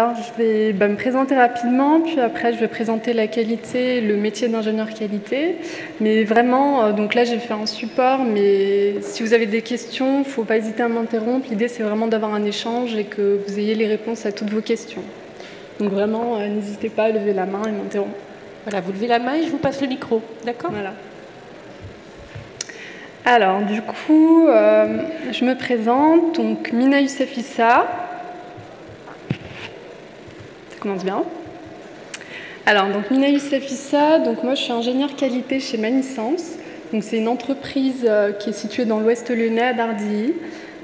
Alors, je vais me présenter rapidement, puis après je vais présenter la qualité, le métier d'ingénieur qualité. Mais vraiment, donc là j'ai fait un support, mais si vous avez des questions, il ne faut pas hésiter à m'interrompre. L'idée c'est vraiment d'avoir un échange et que vous ayez les réponses à toutes vos questions. Donc vraiment, n'hésitez pas à lever la main et m'interrompre. Voilà, vous levez la main et je vous passe le micro, d'accord? Voilà. Alors, du coup, je me présente, donc Mina Youssef Issa. Ça commence bien. Alors, donc Mina Youssef Issa, donc moi je suis ingénieure qualité chez Manisens. Donc c'est une entreprise qui est située dans l'ouest lyonnais à Dardilly.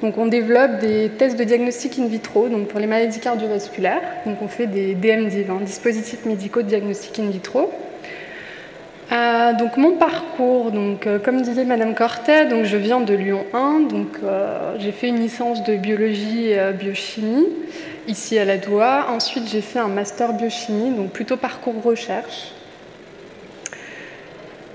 Donc on développe des tests de diagnostic in vitro, donc pour les maladies cardiovasculaires. Donc on fait des DMD, dispositifs médicaux de diagnostic in vitro. Donc mon parcours, donc, comme disait Madame Cortet, donc je viens de Lyon 1, donc j'ai fait une licence de biologie et biochimie ici à la Doua. Ensuite j'ai fait un master biochimie, donc plutôt parcours recherche.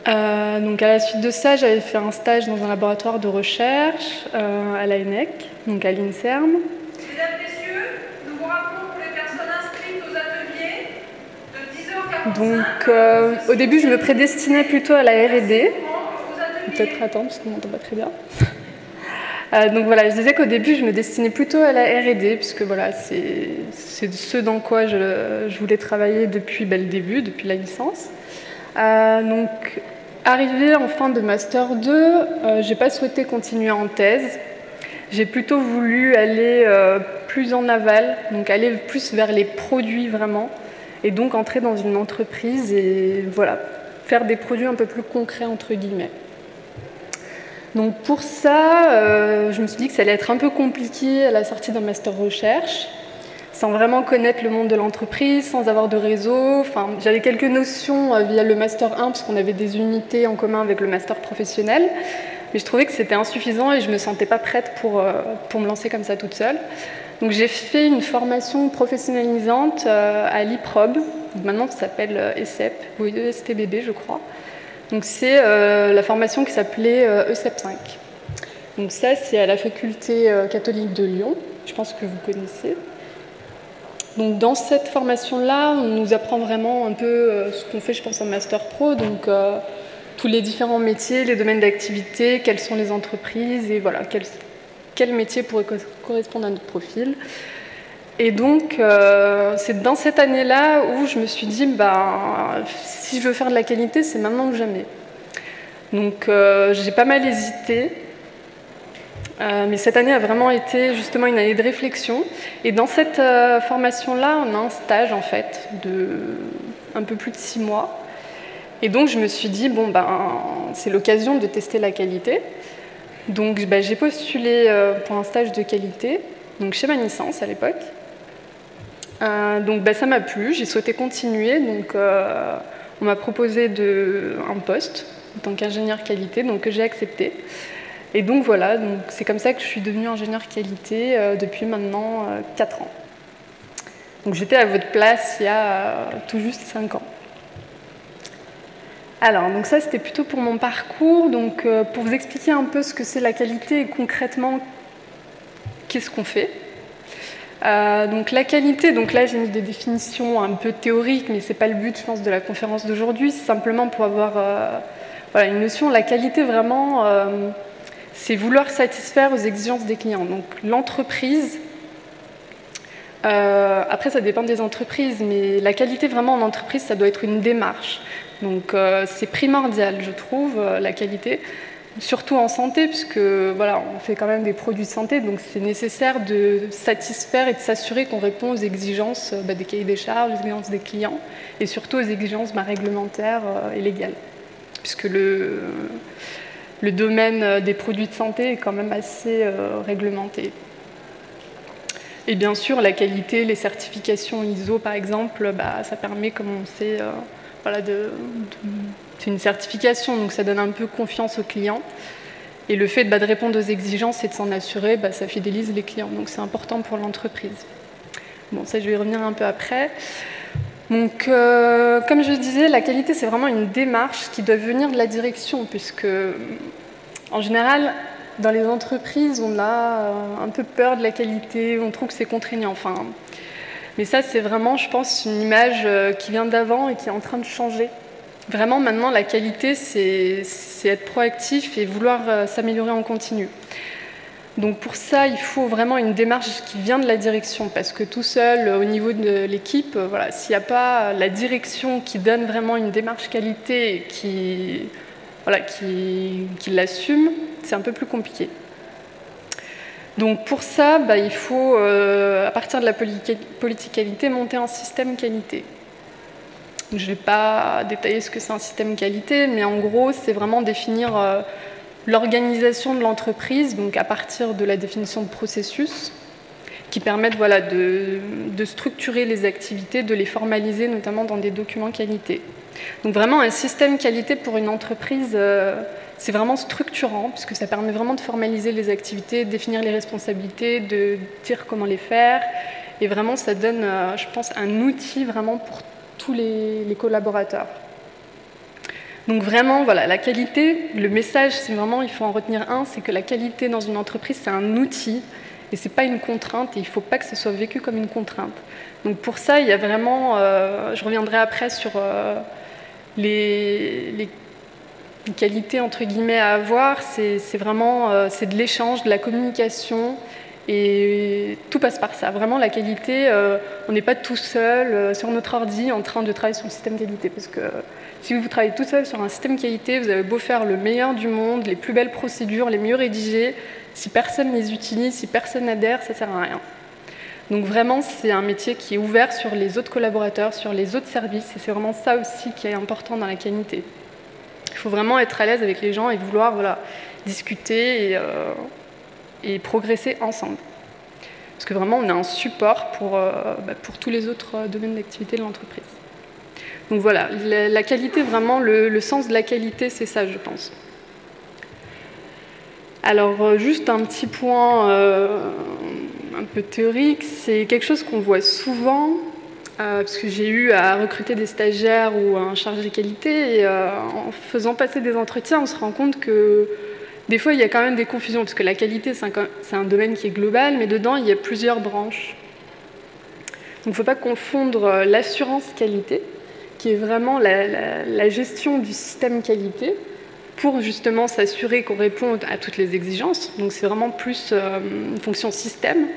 Donc à la suite de ça, j'avais fait un stage dans un laboratoire de recherche à l'ANEC, donc à l'INSERM. Mesdames, Messieurs, nous vous rappelons pour les personnes inscrites aux ateliers de 10h45. Donc au début, je me prédestinais plutôt à la R&D. Peut-être attendre parce qu'on m'entend pas très bien. Donc voilà, je disais qu'au début, je me destinais plutôt à la R&D, puisque voilà, c'est ce dans quoi je voulais travailler depuis le début, depuis la licence. Donc, arrivé en fin de Master 2, j'ai pas souhaité continuer en thèse. J'ai plutôt voulu aller plus en aval, donc aller plus vers les produits vraiment, et donc entrer dans une entreprise et voilà, faire des produits un peu plus concrets entre guillemets. Donc pour ça, je me suis dit que ça allait être un peu compliqué à la sortie d'un master recherche, sans vraiment connaître le monde de l'entreprise, sans avoir de réseau. Enfin, j'avais quelques notions via le master 1, parce qu'on avait des unités en commun avec le master professionnel, mais je trouvais que c'était insuffisant et je ne me sentais pas prête pour me lancer comme ça toute seule. Donc j'ai fait une formation professionnalisante à l'IPROB, maintenant ça s'appelle ESEP, ou ESTBB je crois. Donc c'est la formation qui s'appelait ESEP 5. Donc ça c'est à la faculté catholique de Lyon, je pense que vous connaissez. Donc dans cette formation-là, on nous apprend vraiment un peu ce qu'on fait, je pense, en Master Pro, donc tous les différents métiers, les domaines d'activité, quelles sont les entreprises, et voilà, quel métier pourrait correspondre à notre profil. Et donc, c'est dans cette année-là où je me suis dit, si je veux faire de la qualité, c'est maintenant ou jamais. Donc, j'ai pas mal hésité. Mais cette année a vraiment été justement une année de réflexion. Et dans cette formation-là, on a un stage en fait de un peu plus de 6 mois. Et donc je me suis dit, c'est l'occasion de tester la qualité. Donc j'ai postulé pour un stage de qualité, donc chez Manisens à l'époque. Donc ça m'a plu, j'ai souhaité continuer. Donc on m'a proposé un poste en tant qu'ingénieur qualité, donc que j'ai accepté. Et donc voilà, c'est comme ça que je suis devenue ingénieure qualité depuis maintenant 4 ans. Donc j'étais à votre place il y a tout juste 5 ans. Alors, donc ça c'était plutôt pour mon parcours. Donc pour vous expliquer un peu ce que c'est la qualité et concrètement qu'est-ce qu'on fait. Donc la qualité, donc là j'ai mis des définitions un peu théoriques, mais c'est pas le but, je pense, de la conférence d'aujourd'hui. C'est simplement pour avoir une notion. La qualité vraiment, c'est vouloir satisfaire aux exigences des clients. Donc l'entreprise, après ça dépend des entreprises, mais la qualité vraiment en entreprise, ça doit être une démarche. Donc c'est primordial, je trouve, la qualité, surtout en santé, puisque voilà, on fait quand même des produits de santé, donc c'est nécessaire de satisfaire et de s'assurer qu'on répond aux exigences des cahiers des charges, aux exigences des clients, et surtout aux exigences réglementaires et légales, puisque le domaine des produits de santé est quand même assez réglementé. Et bien sûr, la qualité, les certifications ISO, par exemple, ça permet, comme on sait, c'est une certification, donc ça donne un peu confiance aux clients. Et le fait de répondre aux exigences et de s'en assurer, ça fidélise les clients. Donc c'est important pour l'entreprise. Bon, ça, je vais y revenir un peu après. Donc, comme je disais, la qualité, c'est vraiment une démarche qui doit venir de la direction, puisque, en général, dans les entreprises, on a un peu peur de la qualité, on trouve que c'est contraignant. Enfin, Mais ça, c'est vraiment, je pense, une image qui vient d'avant et qui est en train de changer. Vraiment, maintenant, la qualité, c'est être proactif et vouloir s'améliorer en continu. Donc pour ça, il faut vraiment une démarche qui vient de la direction, parce que tout seul, au niveau de l'équipe, voilà, s'il n'y a pas la direction qui donne vraiment une démarche qualité et qui l'assume, c'est un peu plus compliqué. Donc pour ça, il faut, à partir de la politique qualité, monter un système qualité. Je ne vais pas détailler ce que c'est un système qualité, mais en gros, c'est vraiment définir l'organisation de l'entreprise, donc à partir de la définition de processus, qui permettent de structurer les activités, de les formaliser, notamment dans des documents qualité. Donc vraiment, un système qualité pour une entreprise, c'est vraiment structurant, puisque ça permet vraiment de formaliser les activités, de définir les responsabilités, de dire comment les faire, et vraiment, ça donne, je pense, un outil vraiment pour tous les collaborateurs. Donc vraiment, voilà, la qualité, le message, c'est vraiment, il faut en retenir un, c'est que la qualité dans une entreprise, c'est un outil et c'est pas une contrainte et il ne faut pas que ce soit vécu comme une contrainte. Donc pour ça, il y a vraiment, je reviendrai après sur les qualités entre guillemets à avoir, c'est vraiment c'est de l'échange, de la communication et tout passe par ça. Vraiment, la qualité, on n'est pas tout seul sur notre ordi en train de travailler sur le système qualité parce que si vous travaillez tout seul sur un système qualité, vous avez beau faire le meilleur du monde, les plus belles procédures, les mieux rédigées, si personne les utilise, si personne n'adhère, ça ne sert à rien. Donc vraiment, c'est un métier qui est ouvert sur les autres collaborateurs, sur les autres services, et c'est vraiment ça aussi qui est important dans la qualité. Il faut vraiment être à l'aise avec les gens et vouloir discuter et progresser ensemble. Parce que vraiment, on a un support pour tous les autres domaines d'activité de l'entreprise. Donc voilà, la qualité, vraiment, le sens de la qualité, c'est ça, je pense. Alors, juste un petit point un peu théorique, c'est quelque chose qu'on voit souvent, parce que j'ai eu à recruter des stagiaires ou un chargé qualité, et en faisant passer des entretiens, on se rend compte que des fois, il y a quand même des confusions, parce que la qualité, c'est un domaine qui est global, mais dedans, il y a plusieurs branches. Donc, il ne faut pas confondre l'assurance qualité, qui est vraiment la gestion du système qualité, pour justement s'assurer qu'on répond à toutes les exigences. Donc c'est vraiment plus une fonction système,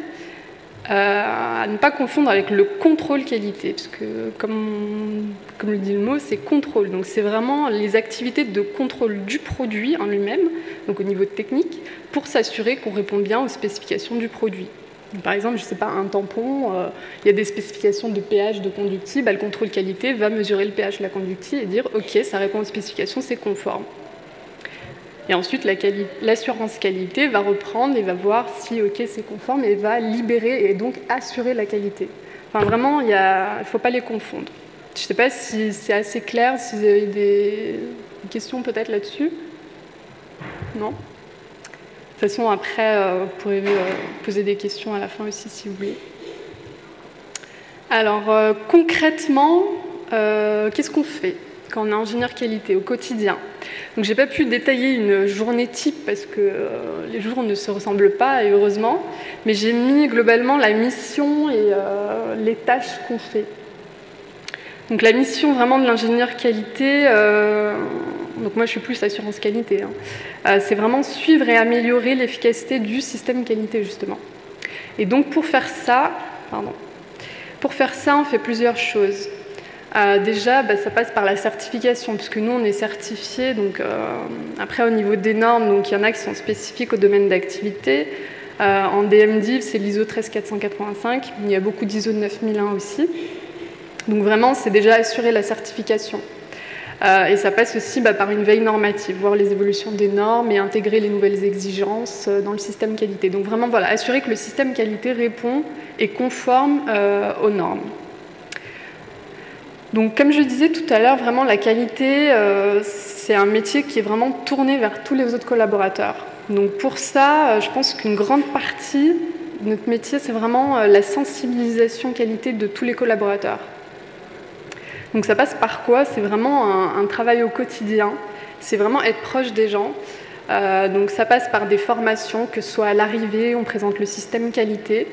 à ne pas confondre avec le contrôle qualité, parce que comme le dit le mot, c'est contrôle. Donc c'est vraiment les activités de contrôle du produit en lui-même, donc au niveau technique, pour s'assurer qu'on répond bien aux spécifications du produit. Donc, par exemple, je ne sais pas, un tampon, il y a des spécifications de pH, de conductible, le contrôle qualité va mesurer le pH de la conductible et dire « ok, ça répond aux spécifications, c'est conforme ». Et ensuite, l'assurance qualité va reprendre et va voir si ok, c'est conforme et va libérer et donc assurer la qualité. Enfin, vraiment, il ne faut pas les confondre. Je ne sais pas si c'est assez clair, si vous avez des questions peut-être là-dessus. Non ? De toute façon, après, vous pourrez poser des questions à la fin aussi, si vous voulez. Alors, concrètement, qu'est-ce qu'on fait quand on est ingénieur qualité au quotidien? Donc, je n'ai pas pu détailler une journée type parce que les jours ne se ressemblent pas, et heureusement, mais j'ai mis globalement la mission et les tâches qu'on fait. Donc, la mission vraiment de l'ingénieur qualité, donc moi je suis plus assurance qualité, c'est vraiment suivre et améliorer l'efficacité du système qualité justement. Et donc pour faire ça, on fait plusieurs choses. Déjà, ça passe par la certification, puisque nous on est certifiés, donc après au niveau des normes, donc il y en a qui sont spécifiques au domaine d'activité. En DMDIV, c'est l'ISO 13485, il y a beaucoup d'ISO 9001 aussi. Donc vraiment, c'est déjà assurer la certification. Et ça passe aussi par une veille normative, voir les évolutions des normes et intégrer les nouvelles exigences dans le système qualité. Donc vraiment, voilà, assurer que le système qualité répond et conforme aux normes. Donc comme je disais tout à l'heure, vraiment la qualité, c'est un métier qui est vraiment tourné vers tous les autres collaborateurs. Donc pour ça, je pense qu'une grande partie de notre métier, c'est vraiment la sensibilisation qualité de tous les collaborateurs. Donc ça passe par quoi? C'est vraiment un travail au quotidien, c'est vraiment être proche des gens. Donc ça passe par des formations, que ce soit à l'arrivée, on présente le système qualité,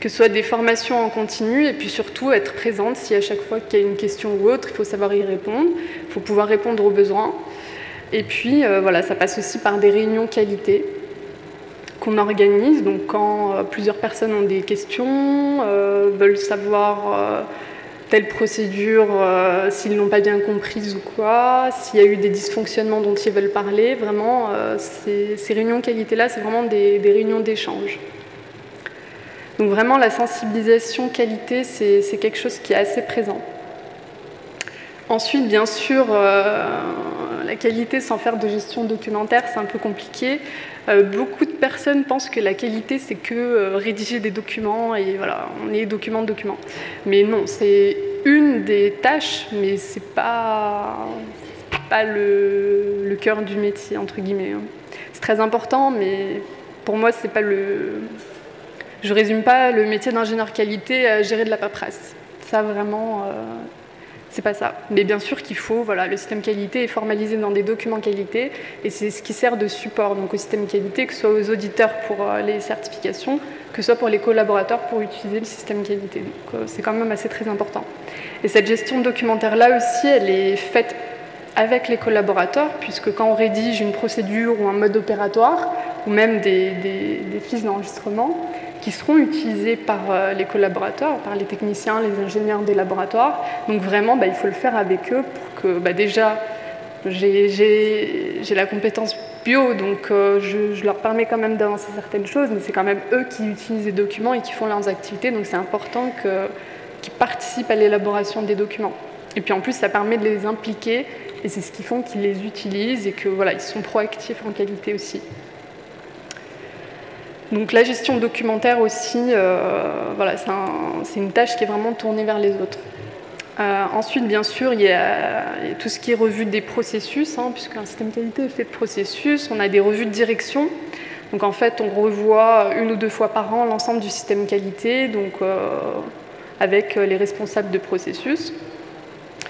que ce soit des formations en continu et puis surtout être présente si à chaque fois qu'il y a une question ou autre, il faut savoir y répondre, il faut pouvoir répondre aux besoins. Et puis voilà, ça passe aussi par des réunions qualité qu'on organise. Donc quand plusieurs personnes ont des questions, veulent savoir telle procédure, s'ils n'ont pas bien comprise ou quoi, s'il y a eu des dysfonctionnements dont ils veulent parler, vraiment, ces réunions qualité-là, c'est vraiment des réunions d'échange. Donc vraiment, la sensibilisation qualité, c'est quelque chose qui est assez présent. Ensuite, bien sûr, la qualité sans faire de gestion documentaire, c'est un peu compliqué. Beaucoup de personnes pensent que la qualité, c'est que rédiger des documents et voilà, on est document. Mais non, c'est une des tâches, mais c'est pas le cœur du métier, entre guillemets. C'est très important, mais pour moi, c'est pas le... Je résume pas le métier d'ingénieur qualité à gérer de la paperasse. Ça, vraiment... c'est pas ça. Mais bien sûr qu'il faut, voilà, le système qualité est formalisé dans des documents qualité et c'est ce qui sert de support donc, au système qualité, que ce soit aux auditeurs pour les certifications, que ce soit pour les collaborateurs pour utiliser le système qualité. Donc c'est quand même assez très important. Et cette gestion documentaire-là aussi, elle est faite avec les collaborateurs, puisque quand on rédige une procédure ou un mode opératoire, ou même des fiches d'enregistrement, qui seront utilisés par les collaborateurs, par les techniciens, les ingénieurs des laboratoires. Donc vraiment, il faut le faire avec eux pour que déjà, j'ai la compétence bio, donc je leur permets quand même d'avancer certaines choses, mais c'est quand même eux qui utilisent les documents et qui font leurs activités, donc c'est important qu'ils participent à l'élaboration des documents. Et puis en plus, ça permet de les impliquer, et c'est ce qui fait qu'ils les utilisent et que voilà, ils sont proactifs en qualité aussi. Donc la gestion documentaire aussi, voilà, c'est une tâche qui est vraiment tournée vers les autres. Ensuite, bien sûr, il y a tout ce qui est revue des processus, puisqu'un système qualité est fait de processus. On a des revues de direction. Donc en fait, on revoit 1 ou 2 fois par an l'ensemble du système qualité, donc, avec les responsables de processus.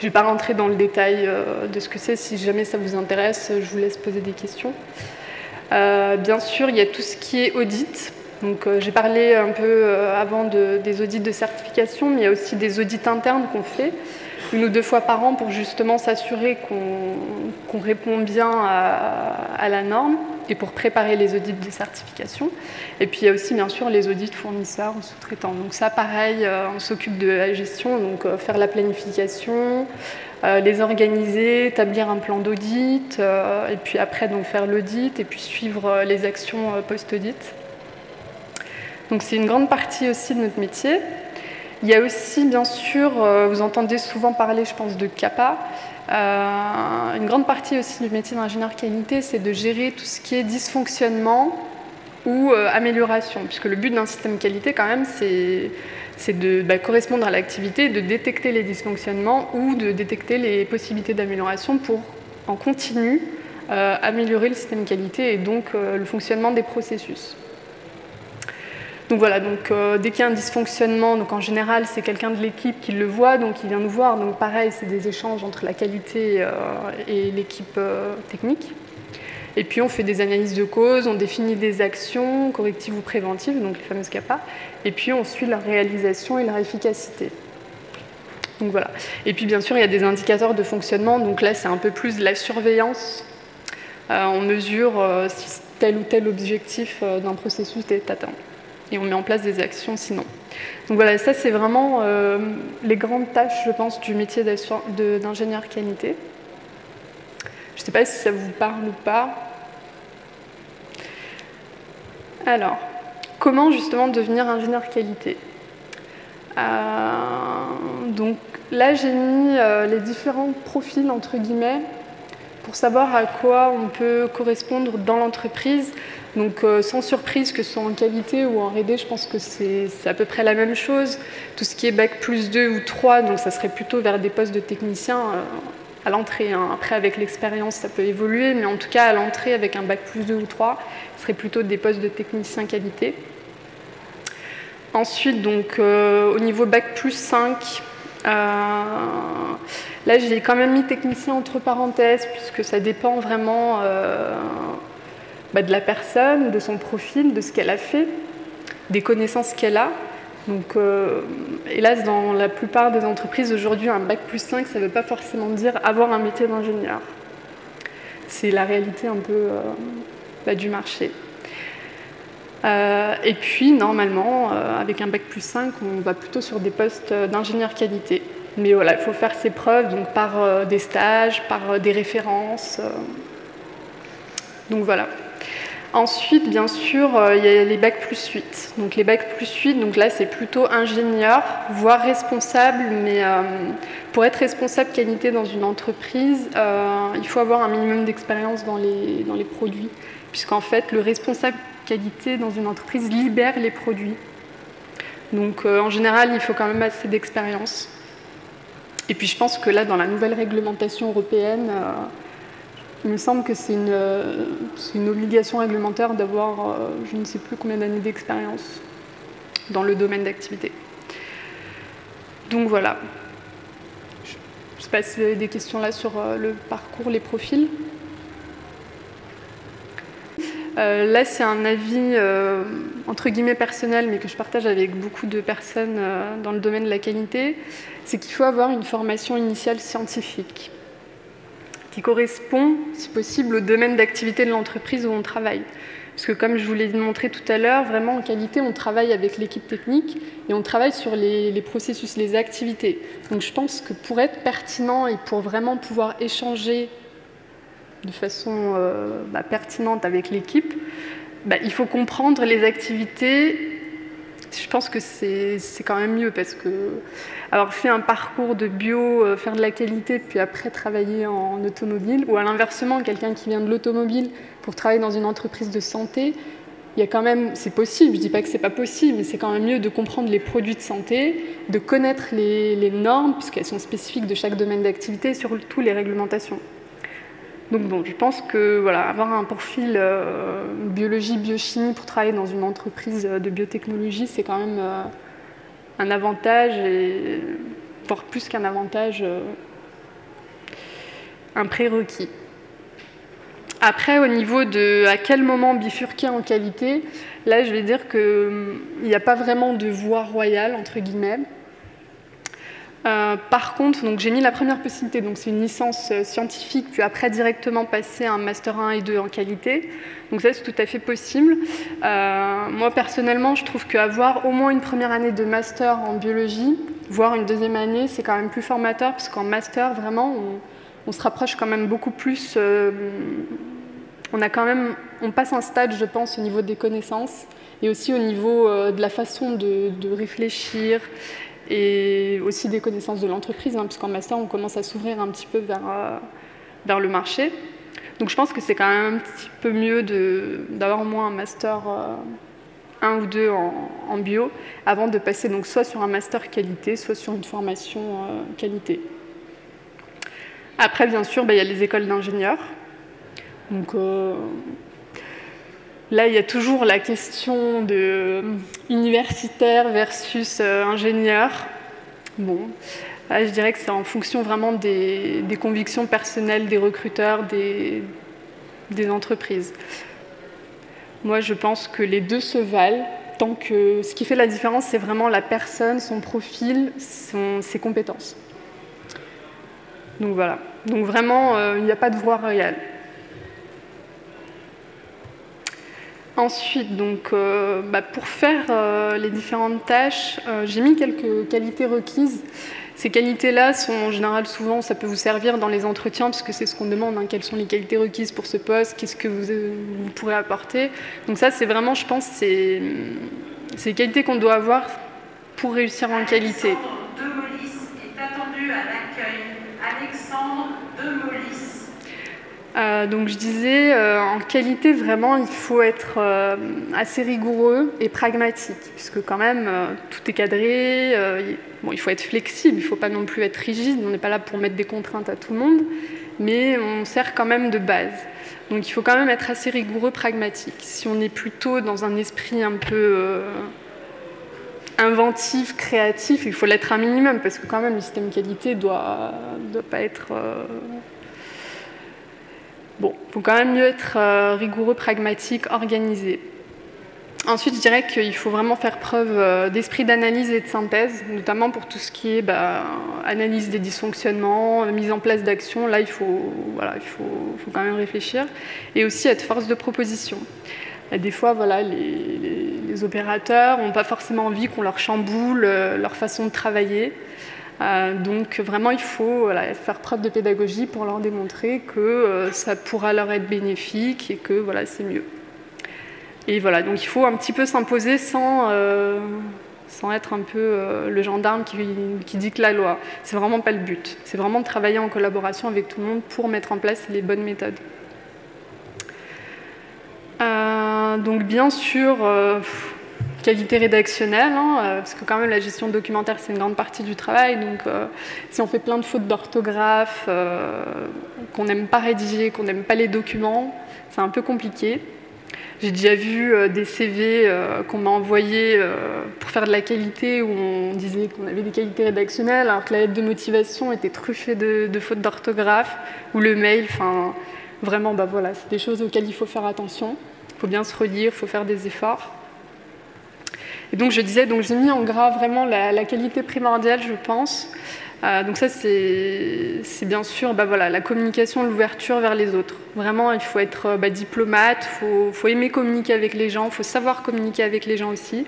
Je ne vais pas rentrer dans le détail de ce que c'est. Si jamais ça vous intéresse, je vous laisse poser des questions. Bien sûr, il y a tout ce qui est audit. Donc, j'ai parlé un peu avant des audits de certification, mais il y a aussi des audits internes qu'on fait 1 ou 2 fois par an pour justement s'assurer qu'on répond bien à la norme et pour préparer les audits de certification. Et puis, il y a aussi, bien sûr, les audits fournisseurs ou sous-traitants. Donc ça, pareil, on s'occupe de la gestion, donc faire la planification, les organiser, établir un plan d'audit, et puis après donc, faire l'audit et puis suivre les actions post-audit. Donc c'est une grande partie aussi de notre métier. Il y a aussi, bien sûr, vous entendez souvent parler, je pense, de CAPA. Une grande partie aussi du métier d'ingénieur qualité, c'est de gérer tout ce qui est dysfonctionnement ou amélioration, puisque le but d'un système qualité, quand même, c'est de correspondre à l'activité, de détecter les dysfonctionnements ou de détecter les possibilités d'amélioration pour, en continu, améliorer le système qualité et donc le fonctionnement des processus. Donc voilà, donc, dès qu'il y a un dysfonctionnement, donc en général c'est quelqu'un de l'équipe qui le voit, donc il vient nous voir, donc pareil c'est des échanges entre la qualité et l'équipe technique. Et puis on fait des analyses de cause, on définit des actions correctives ou préventives, donc les fameuses CAPA, et puis on suit leur réalisation et leur efficacité. Donc voilà. Et puis bien sûr il y a des indicateurs de fonctionnement, donc là c'est un peu plus de la surveillance. On mesure si tel ou tel objectif d'un processus est atteint. Et on met en place des actions sinon. Donc voilà, ça c'est vraiment les grandes tâches, je pense, du métier d'ingénieur qualité. Je ne sais pas si ça vous parle ou pas. Alors, comment justement devenir ingénieur qualité ? Donc là j'ai mis les différents profils entre guillemets pour savoir à quoi on peut correspondre dans l'entreprise. Donc sans surprise que ce soit en qualité ou en R&D, je pense que c'est à peu près la même chose. Tout ce qui est bac plus 2 ou 3, donc ça serait plutôt vers des postes de technicien à l'entrée. Après avec l'expérience ça peut évoluer, mais en tout cas à l'entrée avec un bac plus 2 ou 3, ce serait plutôt des postes de technicien qualité. Ensuite, donc, au niveau bac plus 5, là j'ai quand même mis technicien entre parenthèses puisque ça dépend vraiment de la personne, de son profil, de ce qu'elle a fait, des connaissances qu'elle a. Donc, hélas, dans la plupart des entreprises aujourd'hui, un bac+5, ça ne veut pas forcément dire avoir un métier d'ingénieur. C'est la réalité un peu du marché. Et puis, normalement, avec un bac+5, on va plutôt sur des postes d'ingénieur qualité. Mais voilà, il faut faire ses preuves donc par des stages, par des références. Donc voilà. Ensuite, bien sûr, il y a les bac+8. Donc les bac+8, donc là, c'est plutôt ingénieur, voire responsable. Mais pour être responsable qualité dans une entreprise, il faut avoir un minimum d'expérience dans les produits. Puisqu'en fait, le responsable qualité dans une entreprise libère les produits. Donc en général, il faut quand même assez d'expérience. Et puis je pense que là, dans la nouvelle réglementation européenne, il me semble que c'est une obligation réglementaire d'avoir je ne sais plus combien d'années d'expérience dans le domaine d'activité. Donc voilà. Je ne sais pas si vous avez des questions là sur le parcours, les profils. Là, c'est un avis entre guillemets personnel, mais que je partage avec beaucoup de personnes dans le domaine de la qualité, c'est qu'il faut avoir une formation initiale scientifique qui correspond, si possible, au domaine d'activité de l'entreprise où on travaille. Parce que comme je vous l'ai montré tout à l'heure, vraiment en qualité, on travaille avec l'équipe technique et on travaille sur les processus, les activités. Donc je pense que pour être pertinent et pour vraiment pouvoir échanger de façon pertinente avec l'équipe, il faut comprendre les activités. Je pense que c'est quand même mieux parce que avoir fait un parcours de bio, faire de la qualité, puis après travailler en automobile, ou à l'inversement, quelqu'un qui vient de l'automobile pour travailler dans une entreprise de santé, il y a quand même, c'est possible, je ne dis pas que c'est pas possible, mais c'est quand même mieux de comprendre les produits de santé, de connaître les normes, puisqu'elles sont spécifiques de chaque domaine d'activité, et surtout les réglementations. Donc bon, je pense que voilà, avoir un profil biologie, biochimie pour travailler dans une entreprise de biotechnologie, c'est quand même un avantage, et voire plus qu'un avantage, un prérequis. Après, au niveau de à quel moment bifurquer en qualité, là je vais dire qu'il n'y a pas vraiment de voie royale, entre guillemets. Par contre, j'ai mis la première possibilité, donc c'est une licence scientifique, puis après directement passer un master 1 et 2 en qualité. Donc ça, c'est tout à fait possible. Moi, personnellement, je trouve qu'avoir au moins une première année de master en biologie, voire une deuxième année, c'est quand même plus formateur, parce qu'en master, vraiment, on se rapproche quand même beaucoup plus. On passe un stade, je pense, au niveau des connaissances, et aussi au niveau de la façon de réfléchir, et aussi des connaissances de l'entreprise, puisqu'en master, on commence à s'ouvrir un petit peu vers le marché. Donc je pense que c'est quand même un petit peu mieux d'avoir au moins un master 1 ou 2 en bio, avant de passer donc soit sur un master qualité, soit sur une formation qualité. Après, bien sûr, il y a les écoles d'ingénieurs. Donc là, il y a toujours la question de universitaire versus ingénieur. Bon, là, je dirais que c'est en fonction vraiment des convictions personnelles des recruteurs, des entreprises. Moi, je pense que les deux se valent, tant que ce qui fait la différence, c'est vraiment la personne, son profil, ses compétences. Donc voilà. Donc vraiment, il n'y a pas de voie royale. Ensuite, pour faire les différentes tâches, j'ai mis quelques qualités requises. Ces qualités-là sont en général, souvent, ça peut vous servir dans les entretiens, parce que c'est ce qu'on demande, quelles sont les qualités requises pour ce poste, qu'est-ce que vous pourrez apporter. Donc ça, c'est vraiment, je pense, c'est les qualités qu'on doit avoir pour réussir en qualité. Alexandre Demolis est attendu à l'accueil. Alexandre Demolis. Donc je disais, en qualité, vraiment, il faut être assez rigoureux et pragmatique, puisque quand même, tout est cadré, il faut être flexible, il ne faut pas non plus être rigide, on n'est pas là pour mettre des contraintes à tout le monde, mais on sert quand même de base. Donc il faut quand même être assez rigoureux, pragmatique. Si on est plutôt dans un esprit un peu inventif, créatif, il faut l'être un minimum, parce que quand même, le système qualité doit pas être... Bon, il faut quand même mieux être rigoureux, pragmatique, organisé. Ensuite, je dirais qu'il faut vraiment faire preuve d'esprit d'analyse et de synthèse, notamment pour tout ce qui est analyse des dysfonctionnements, mise en place d'actions. Là, il faut quand même réfléchir. Et aussi être force de proposition. Et des fois, voilà, les opérateurs n'ont pas forcément envie qu'on leur chamboule leur façon de travailler. Donc vraiment, il faut faire preuve de pédagogie pour leur démontrer que ça pourra leur être bénéfique et que c'est mieux. Et voilà, donc il faut un petit peu s'imposer sans être un peu le gendarme qui dicte la loi. C'est vraiment pas le but. C'est vraiment de travailler en collaboration avec tout le monde pour mettre en place les bonnes méthodes. Donc bien sûr, qualité rédactionnelle, parce que quand même la gestion documentaire c'est une grande partie du travail, donc si on fait plein de fautes d'orthographe, qu'on n'aime pas rédiger, qu'on n'aime pas les documents, c'est un peu compliqué. J'ai déjà vu des CV qu'on m'a envoyés pour faire de la qualité où on disait qu'on avait des qualités rédactionnelles alors que la lettre de motivation était truffée de fautes d'orthographe ou le mail, enfin vraiment c'est des choses auxquelles il faut faire attention. Il faut bien se relire, il faut faire des efforts. Et donc je disais, j'ai mis en gras vraiment la qualité primordiale, je pense. Donc ça, c'est bien sûr la communication, l'ouverture vers les autres. Vraiment, il faut être diplomate, il faut aimer communiquer avec les gens, il faut savoir communiquer avec les gens aussi.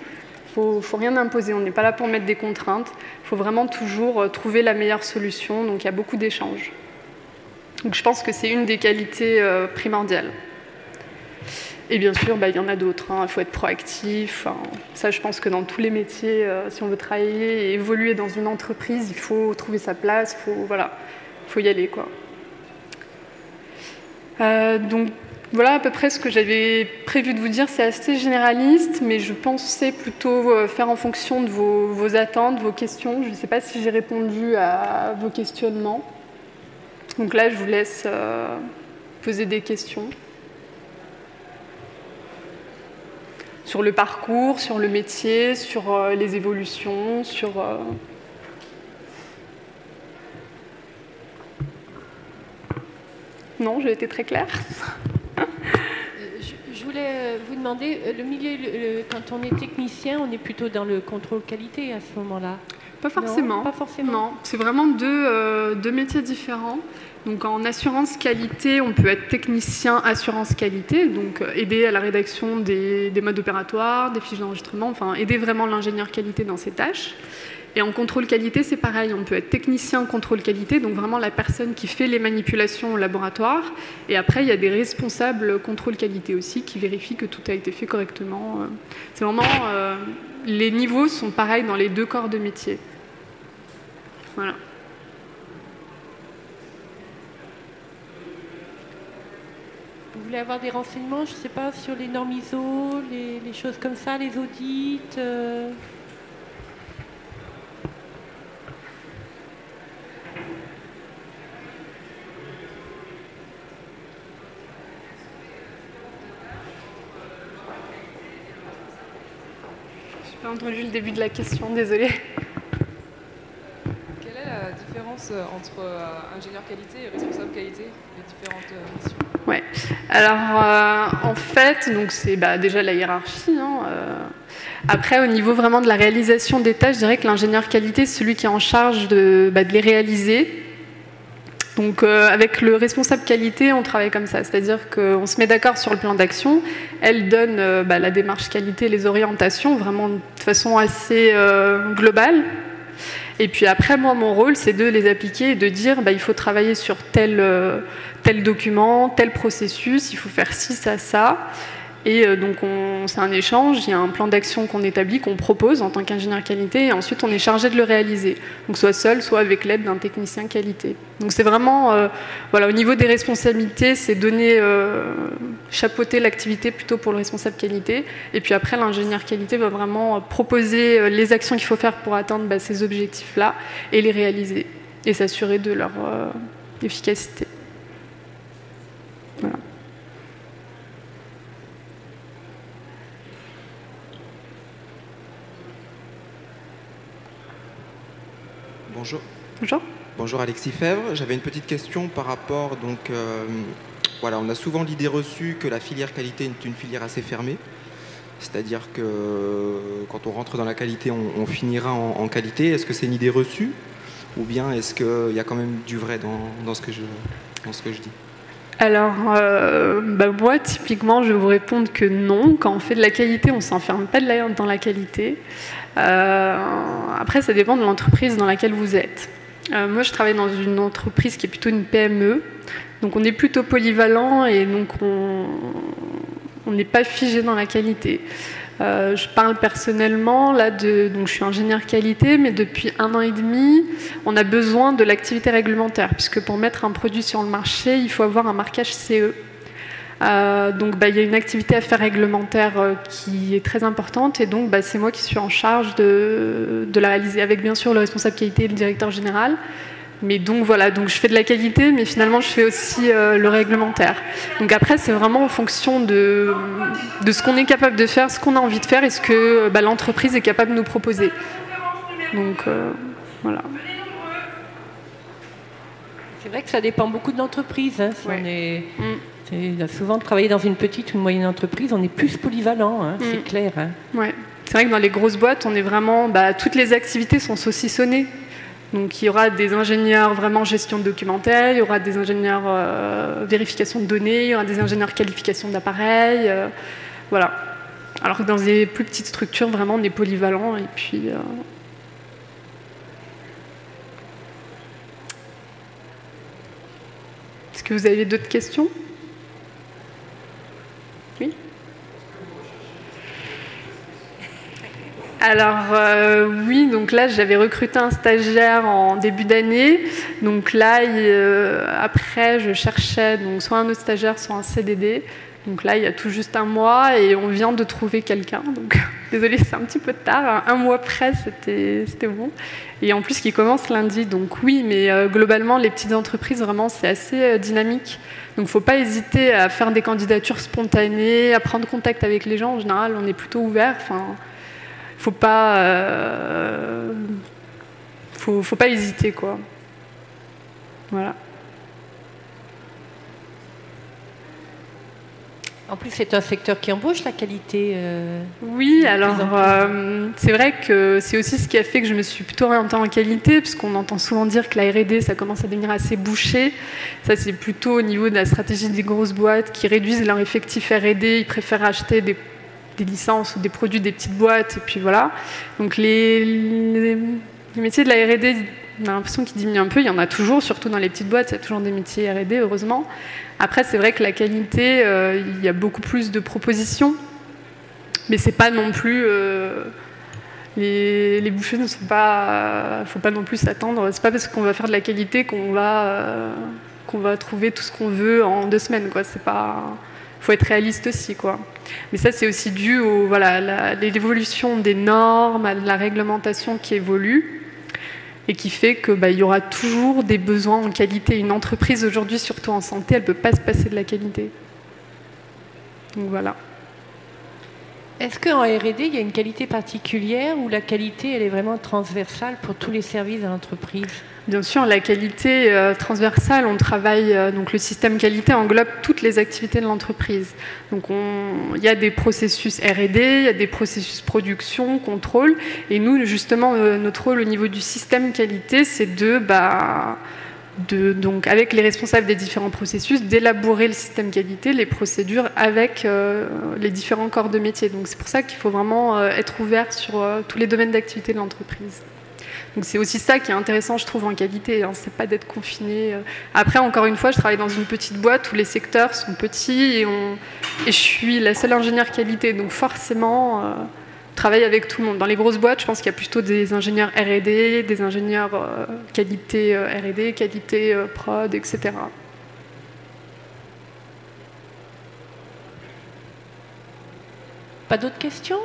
Il ne faut rien imposer, on n'est pas là pour mettre des contraintes. Il faut vraiment toujours trouver la meilleure solution, donc il y a beaucoup d'échanges. Donc je pense que c'est une des qualités primordiales. Et bien sûr, il y en a d'autres. Il faut être proactif. Ça, je pense que dans tous les métiers, si on veut travailler et évoluer dans une entreprise, il faut trouver sa place, il faut y aller, quoi. Donc, voilà à peu près ce que j'avais prévu de vous dire. C'est assez généraliste, mais je pensais plutôt faire en fonction de vos attentes, vos questions. Je ne sais pas si j'ai répondu à vos questionnements. Donc là, je vous laisse poser des questions. Sur le parcours, sur le métier, sur les évolutions, sur... Non, j'ai été très claire. Je voulais vous demander, le milieu, quand on est technicien, on est plutôt dans le contrôle qualité à ce moment-là? Pas forcément. Non, pas forcément. Non, c'est vraiment deux métiers différents. Donc en assurance qualité, on peut être technicien assurance qualité, donc aider à la rédaction des modes opératoires, des fiches d'enregistrement, enfin aider vraiment l'ingénieur qualité dans ses tâches. Et en contrôle qualité, c'est pareil, on peut être technicien contrôle qualité, donc vraiment la personne qui fait les manipulations au laboratoire. Et après, il y a des responsables contrôle qualité aussi qui vérifient que tout a été fait correctement. C'est vraiment... les niveaux sont pareils dans les deux corps de métier. Voilà. Vous voulez avoir des renseignements, je ne sais pas, sur les normes ISO, les choses comme ça, les audits Je n'ai pas entendu le début de la question, désolée. Quelle est la différence entre ingénieur qualité et responsable qualité, les différentes missions? Ouais. Alors, en fait, donc c'est déjà la hiérarchie. Après, au niveau vraiment de la réalisation des tâches, je dirais que l'ingénieur qualité, c'est celui qui est en charge de les réaliser. Donc, avec le responsable qualité, on travaille comme ça. C'est-à-dire qu'on se met d'accord sur le plan d'action. Elle donne la démarche qualité, les orientations, vraiment de façon assez globale. Et puis après, moi, mon rôle, c'est de les appliquer et de dire il faut travailler sur tel document, tel processus, il faut faire ci, ça, ça. Et donc, c'est un échange, il y a un plan d'action qu'on établit, qu'on propose en tant qu'ingénieur qualité, et ensuite, on est chargé de le réaliser. Donc, soit seul, soit avec l'aide d'un technicien qualité. Donc, c'est vraiment, au niveau des responsabilités, c'est donner, chapeauter l'activité plutôt pour le responsable qualité. Et puis après, l'ingénieur qualité va vraiment proposer les actions qu'il faut faire pour atteindre ces objectifs-là et les réaliser. Et s'assurer de leur efficacité. Voilà. Bonjour. Bonjour. Bonjour Alexis Fèvre. J'avais une petite question par rapport, on a souvent l'idée reçue que la filière qualité est une filière assez fermée. C'est-à-dire que quand on rentre dans la qualité, on finira en qualité. Est-ce que c'est une idée reçue? Ou bien est-ce qu'il y a quand même du vrai dans ce que je dis? Alors, moi, typiquement, je vais vous répondre que non. Quand on fait de la qualité, on ne s'enferme pas dans la qualité. Après, ça dépend de l'entreprise dans laquelle vous êtes. Moi, je travaille dans une entreprise qui est plutôt une PME. Donc, on est plutôt polyvalent et donc on n'est pas figé dans la qualité. Je parle personnellement, donc je suis ingénieur qualité, mais depuis 1 an et demi, on a besoin de l'activité réglementaire, puisque pour mettre un produit sur le marché, il faut avoir un marquage CE. Donc il y a une activité à faire réglementaire qui est très importante, et donc c'est moi qui suis en charge de la réaliser, avec bien sûr le responsable qualité et le directeur général. Mais donc voilà, donc je fais de la qualité, mais finalement je fais aussi le réglementaire. Donc après, c'est vraiment en fonction de ce qu'on est capable de faire, ce qu'on a envie de faire et ce que l'entreprise est capable de nous proposer. Donc voilà. C'est vrai que ça dépend beaucoup de l'entreprise. Hein. Si on est souvent travailler dans une petite ou une moyenne entreprise, on est plus polyvalent, hein, c'est clair. Hein. Ouais. C'est vrai que dans les grosses boîtes, on est vraiment, toutes les activités sont saucissonnées. Donc il y aura des ingénieurs vraiment gestion de documentaire, il y aura des ingénieurs vérification de données, il y aura des ingénieurs qualification d'appareils, voilà. Alors que dans des plus petites structures, vraiment, on est polyvalent. Et puis, est-ce que vous avez d'autres questions? Oui. Alors oui, donc là j'avais recruté un stagiaire en début d'année. Donc là, après je cherchais donc soit un autre stagiaire, soit un CDD. Donc là, il y a tout juste 1 mois et on vient de trouver quelqu'un. Donc désolée, c'est un petit peu tard. 1 mois près, c'était bon. Et en plus, qui commence lundi. Donc oui, mais globalement, les petites entreprises, vraiment, c'est assez dynamique. Donc il ne faut pas hésiter à faire des candidatures spontanées, à prendre contact avec les gens. En général, on est plutôt ouvert. Enfin, faut pas hésiter, quoi. Voilà. En plus, c'est un secteur qui embauche, la qualité. Oui, alors c'est vrai que c'est aussi ce qui a fait que je me suis plutôt orientée en qualité, puisqu'on entend souvent dire que la R&D, ça commence à devenir assez bouché. Ça, c'est plutôt au niveau de la stratégie des grosses boîtes qui réduisent leur effectif R&D. Ils préfèrent acheter des licences ou des produits des petites boîtes, et puis voilà. Donc les métiers de la R&D, on a l'impression qu'ils diminuent un peu. Il y en a toujours, surtout dans les petites boîtes, il y a toujours des métiers R&D, heureusement. Après, c'est vrai que la qualité, il y a beaucoup plus de propositions, mais c'est pas non plus... les bouchées ne sont pas... faut pas non plus s'attendre. C'est pas parce qu'on va faire de la qualité qu'on va trouver tout ce qu'on veut en 2 semaines, quoi. C'est pas... faut être réaliste aussi, quoi. Mais ça, c'est aussi dû à l'évolution des normes, à la réglementation qui évolue et qui fait qu'il y aura toujours des besoins en qualité. Une entreprise aujourd'hui, surtout en santé, elle ne peut pas se passer de la qualité. Donc voilà. Est-ce qu'en R&D, il y a une qualité particulière ou la qualité, elle est vraiment transversale pour tous les services de l'entreprise? Bien sûr, la qualité transversale, on travaille, donc le système qualité englobe toutes les activités de l'entreprise. Donc il y a des processus R&D, il y a des processus production, contrôle, et nous, justement, notre rôle au niveau du système qualité, c'est donc avec les responsables des différents processus, d'élaborer le système qualité, les procédures avec les différents corps de métier. Donc c'est pour ça qu'il faut vraiment être ouvert sur tous les domaines d'activité de l'entreprise. Donc c'est aussi ça qui est intéressant, je trouve, en qualité, hein, c'est pas d'être confiné. Après, encore une fois, je travaille dans une petite boîte où les secteurs sont petits et je suis la seule ingénieure qualité, donc forcément, je travaille avec tout le monde. Dans les grosses boîtes, je pense qu'il y a plutôt des ingénieurs R&D, des ingénieurs qualité R&D, qualité prod, etc. Pas d'autres questions ?